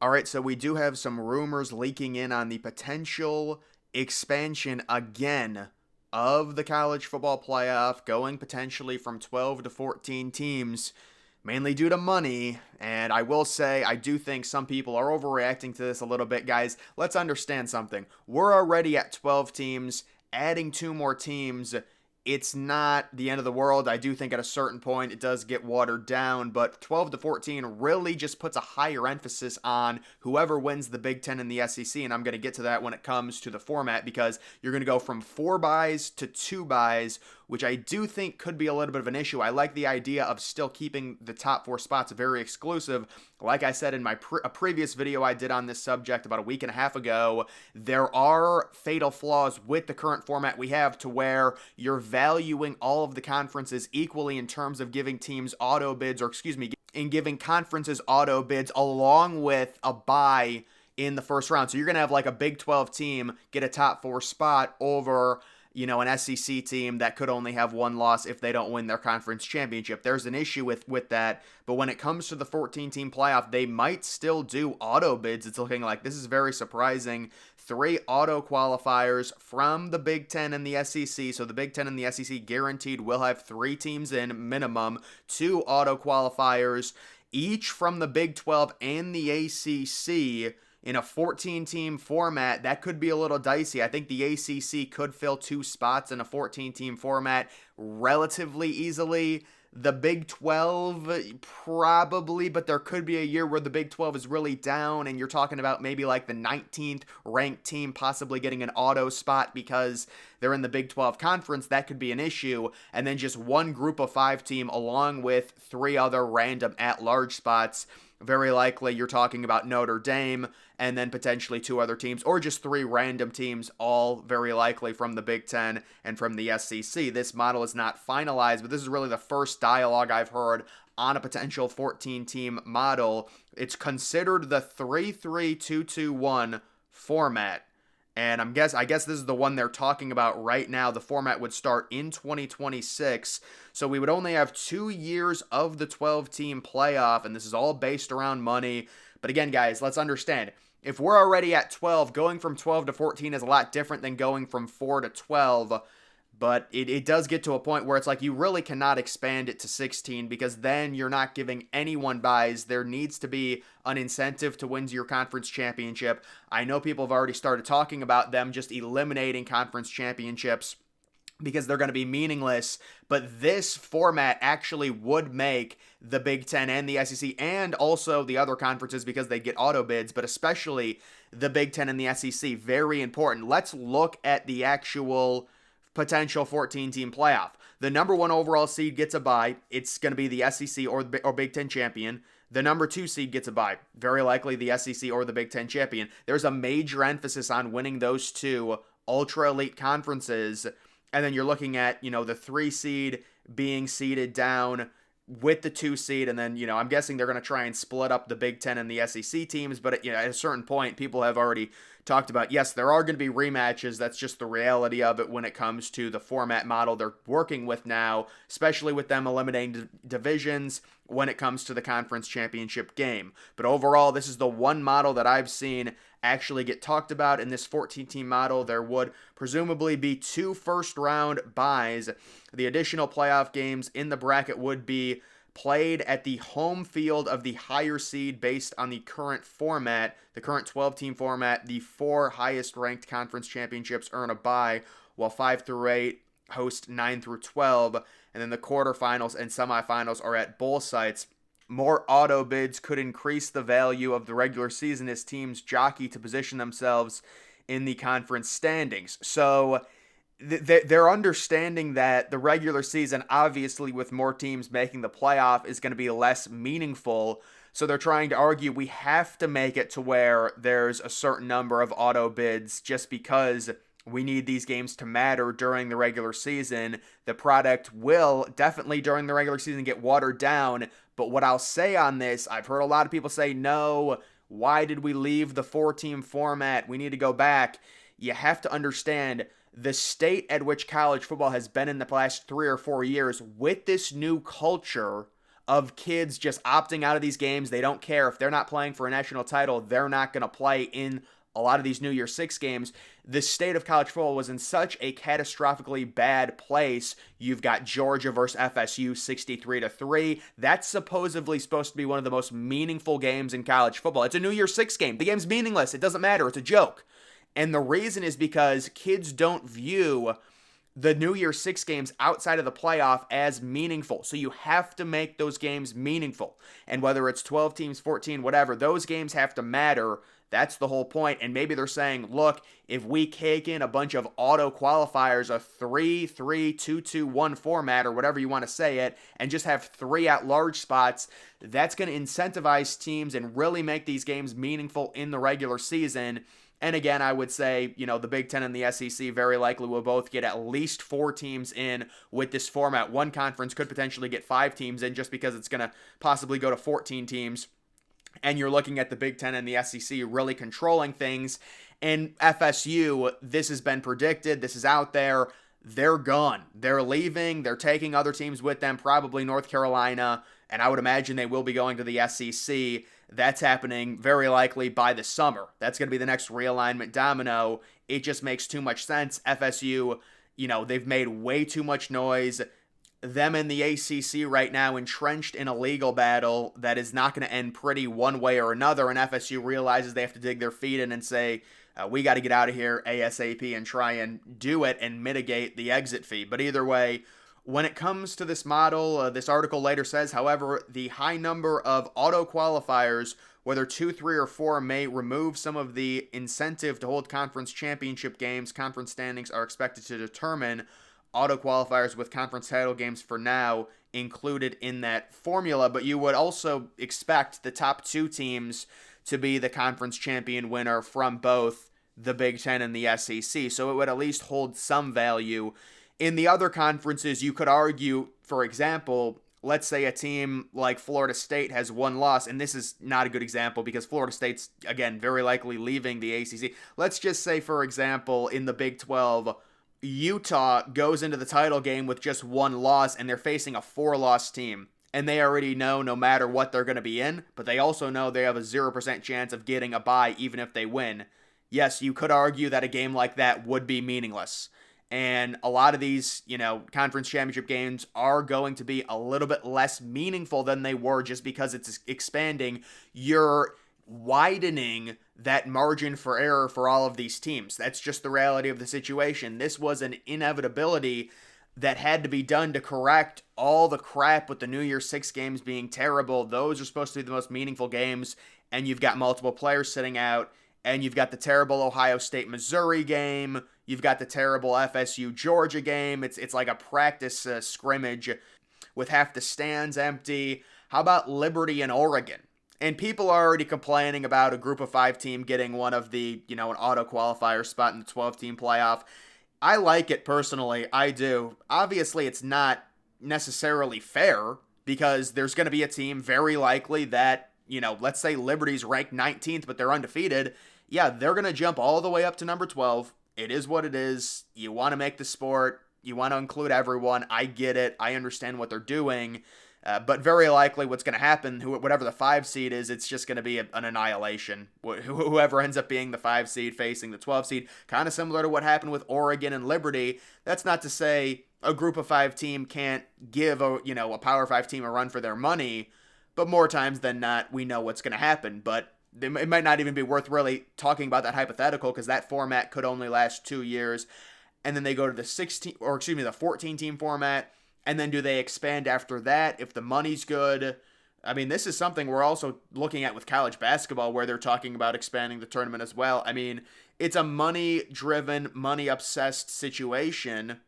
All right, so we do have some rumors leaking in on the potential expansion again of the college football playoff, going potentially from 12 to 14 teams, mainly due to money. And I will say, I do think some people are overreacting to this a little bit, guys. Let's understand something. We're already at 12 teams. Adding two more teams, it's not the end of the world. I do think at a certain point it does get watered down, but 12 to 14 really just puts a higher emphasis on whoever wins the Big Ten and the SEC, and I'm going to get to that when it comes to the format, because you're going to go from 4 byes to 2 byes, which I do think could be a little bit of an issue. I like the idea of still keeping the top 4 spots very exclusive. Like I said in my a previous video I did on this subject about a week and a half ago, there are fatal flaws with the current format we have to where you're valuing all of the conferences equally in terms of giving teams auto bids, or excuse me, in giving conferences auto bids along with a bye in the first round. So you're going to have like a Big 12 team get a top 4 spot over an SEC team that could only have one loss if they don't win their conference championship. There's an issue with that, but when it comes to the 14-team playoff, they might still do auto bids. It's looking like this is very surprising. 3 auto qualifiers from the Big Ten and the SEC. So the Big Ten and the SEC guaranteed will have 3 teams in minimum, 2 auto qualifiers, each from the Big 12 and the ACC. In a 14-team format, that could be a little dicey. I think the ACC could fill 2 spots in a 14-team format relatively easily. The Big 12, probably, but there could be a year where the Big 12 is really down, and you're talking about maybe like the 19th ranked team possibly getting an auto spot because they're in the Big 12 conference. That could be an issue. And then just one group of 5 team along with 3 other random at-large spots. Very likely you're talking about Notre Dame and then potentially 2 other teams, or just 3 random teams, all very likely from the Big Ten and from the SEC. This model is not finalized, but this is really the first dialogue I've heard on a potential 14-team model. It's considered the 3-3-2-2-1 format. And I guess this is the one they're talking about right now. The format would start in 2026. So we would only have 2 years of the 12-team playoff, and this is all based around money. But again, guys, let's understand. If we're already at 12, going from 12 to 14 is a lot different than going from 4 to 12. But it does get to a point where it's like you really cannot expand it to 16 because then you're not giving anyone byes. There needs to be an incentive to win your conference championship. I know people have already started talking about them just eliminating conference championships because they're going to be meaningless, but this format actually would make the Big Ten and the SEC and also the other conferences, because they get auto bids, but especially the Big Ten and the SEC, very important. Let's look at the actual potential 14-team playoff. The number 1 overall seed gets a bye. It's going to be the SEC or Big Ten champion. The number 2 seed gets a bye. Very likely the SEC or the Big Ten champion. There's a major emphasis on winning those 2 ultra elite conferences. And then you're looking at, the 3 seed being seeded down with the 2 seed. And then, I'm guessing they're going to try and split up the Big Ten and the SEC teams. But, at a certain point, people have already talked about, yes, there are going to be rematches. That's just the reality of it when it comes to the format model they're working with now, especially with them eliminating divisions when it comes to the conference championship game. But overall, this is the one model that I've seen actually get talked about. In this 14-team model, there would presumably be 2 first-round byes. The additional playoff games in the bracket would be played at the home field of the higher seed based on the current format, the current 12-team format. The 4 highest-ranked conference championships earn a bye, while 5 through 8 host 9 through 12, and then the quarterfinals and semifinals are at bowl sites. More auto bids could increase the value of the regular season as teams jockey to position themselves in the conference standings. So they're understanding that the regular season, obviously with more teams making the playoff, is going to be less meaningful. So they're trying to argue we have to make it to where there's a certain number of auto bids just because we need these games to matter during the regular season. The product will definitely during the regular season get watered down. But what I'll say on this, I've heard a lot of people say, no, why did we leave the 4-team format? We need to go back. You have to understand the state at which college football has been in the past 3 or 4 years with this new culture of kids just opting out of these games. They don't care. If they're not playing for a national title, they're not going to play in a lot of these New Year's Six games. The state of college football was in such a catastrophically bad place. You've got Georgia versus FSU 63-3. That's supposedly supposed to be one of the most meaningful games in college football. It's a New Year's Six game. The game's meaningless. It doesn't matter. It's a joke. And the reason is because kids don't view the New Year's Six games outside of the playoff as meaningful. So you have to make those games meaningful. And whether it's 12 teams, 14, whatever, those games have to matter. That's the whole point. And maybe they're saying, look, if we cake in a bunch of auto qualifiers, a 3-3-2-2-1 format, or whatever you want to say it, and just have 3 at-large spots, that's going to incentivize teams and really make these games meaningful in the regular season. And again, I would say, the Big Ten and the SEC very likely will both get at least 4 teams in with this format. One conference could potentially get 5 teams in just because it's going to possibly go to 14 teams. And you're looking at the Big Ten and the SEC really controlling things. And FSU, this has been predicted. This is out there. They're gone. They're leaving. They're taking other teams with them, probably North Carolina. And I would imagine they will be going to the SEC. That's happening very likely by the summer. That's going to be the next realignment domino. It just makes too much sense. FSU, they've made way too much noise. Them and the ACC right now entrenched in a legal battle that is not going to end pretty one way or another. And FSU realizes they have to dig their feet in and say, we got to get out of here ASAP and try and do it and mitigate the exit fee. But either way, when it comes to this model, this article later says, however, the high number of auto qualifiers, whether 2, 3, or 4, may remove some of the incentive to hold conference championship games. Conference standings are expected to determine auto qualifiers with conference title games for now included in that formula. But you would also expect the top 2 teams to be the conference champion winner from both the Big Ten and the SEC. So it would at least hold some value. In the other conferences, you could argue, for example, let's say a team like Florida State has 1 loss, and this is not a good example because Florida State's, again, very likely leaving the ACC. Let's just say, for example, in the Big 12, Utah goes into the title game with just 1 loss, and they're facing a 4-loss team. And they already know no matter what they're going to be in, but they also know they have a 0% chance of getting a bye even if they win. Yes, you could argue that a game like that would be meaningless. And a lot of these, conference championship games are going to be a little bit less meaningful than they were just because it's expanding. You're widening that margin for error for all of these teams. That's just the reality of the situation. This was an inevitability that had to be done to correct all the crap with the New Year's Six games being terrible. Those are supposed to be the most meaningful games, and you've got multiple players sitting out, and you've got the terrible Ohio State-Missouri game. You've got the terrible FSU-Georgia game. It's like a practice scrimmage with half the stands empty. How about Liberty and Oregon? And people are already complaining about a group of 5 team getting one of the, an auto qualifier spot in the 12-team playoff. I like it personally. I do. Obviously, it's not necessarily fair because there's going to be a team very likely that, let's say Liberty's ranked 19th, but they're undefeated. Yeah, they're going to jump all the way up to number 12. It is what it is. You want to make the sport. You want to include everyone. I get it. I understand what they're doing. But very likely what's going to happen, whatever the 5 seed is, it's just going to be an annihilation. Whoever ends up being the 5 seed facing the 12 seed, kind of similar to what happened with Oregon and Liberty. That's not to say a group of 5 team can't give a Power 5 team a run for their money, but more times than not, we know what's going to happen. But it might not even be worth really talking about that hypothetical because that format could only last 2 years. And then they go to the 14-team format. And then do they expand after that if the money's good? I mean, this is something we're also looking at with college basketball where they're talking about expanding the tournament as well. I mean, it's a money-driven, money-obsessed situation,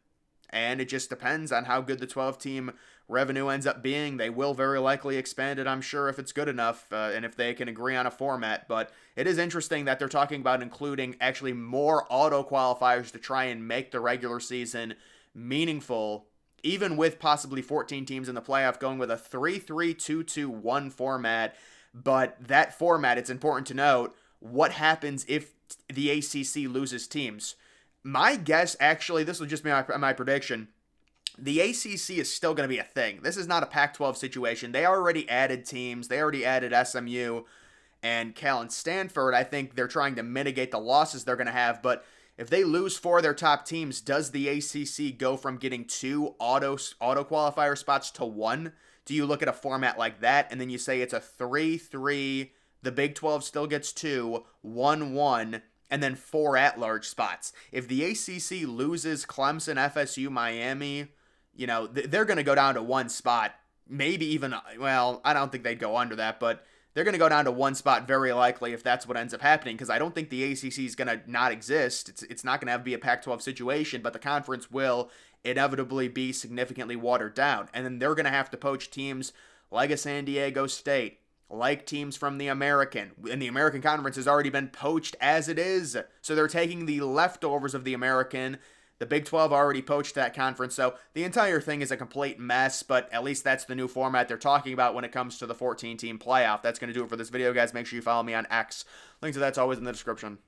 and it just depends on how good the 12-team revenue ends up being. They will very likely expand it, I'm sure, if it's good enough and if they can agree on a format. But it is interesting that they're talking about including actually more auto qualifiers to try and make the regular season meaningful, even with possibly 14 teams in the playoff, going with a 3-3-2-2-1 format. But that format, it's important to note, what happens if the ACC loses teams? My guess, actually, this will just be my prediction. the ACC is still going to be a thing. This is not a Pac-12 situation. They already added teams. They already added SMU and Cal and Stanford. I think they're trying to mitigate the losses they're going to have, but if they lose 4 of their top teams, does the ACC go from getting 2 auto qualifier spots to 1? Do you look at a format like that and then you say it's a 3-3, the Big 12 still gets 2, 1-1, and then 4 at-large spots? If the ACC loses Clemson, FSU, Miami, they're going to go down to 1 spot. Maybe even, well, I don't think they'd go under that, but they're going to go down to 1 spot very likely if that's what ends up happening, because I don't think the ACC is going to not exist. It's not going to have to be a Pac-12 situation, but the conference will inevitably be significantly watered down. And then they're going to have to poach teams like a San Diego State, like teams from the American. And the American Conference has already been poached as it is. So they're taking the leftovers of the American. The Big 12 already poached that conference, so the entire thing is a complete mess, but at least that's the new format they're talking about when it comes to the 14-team playoff. That's going to do it for this video, guys. Make sure you follow me on X. Link to that's always in the description.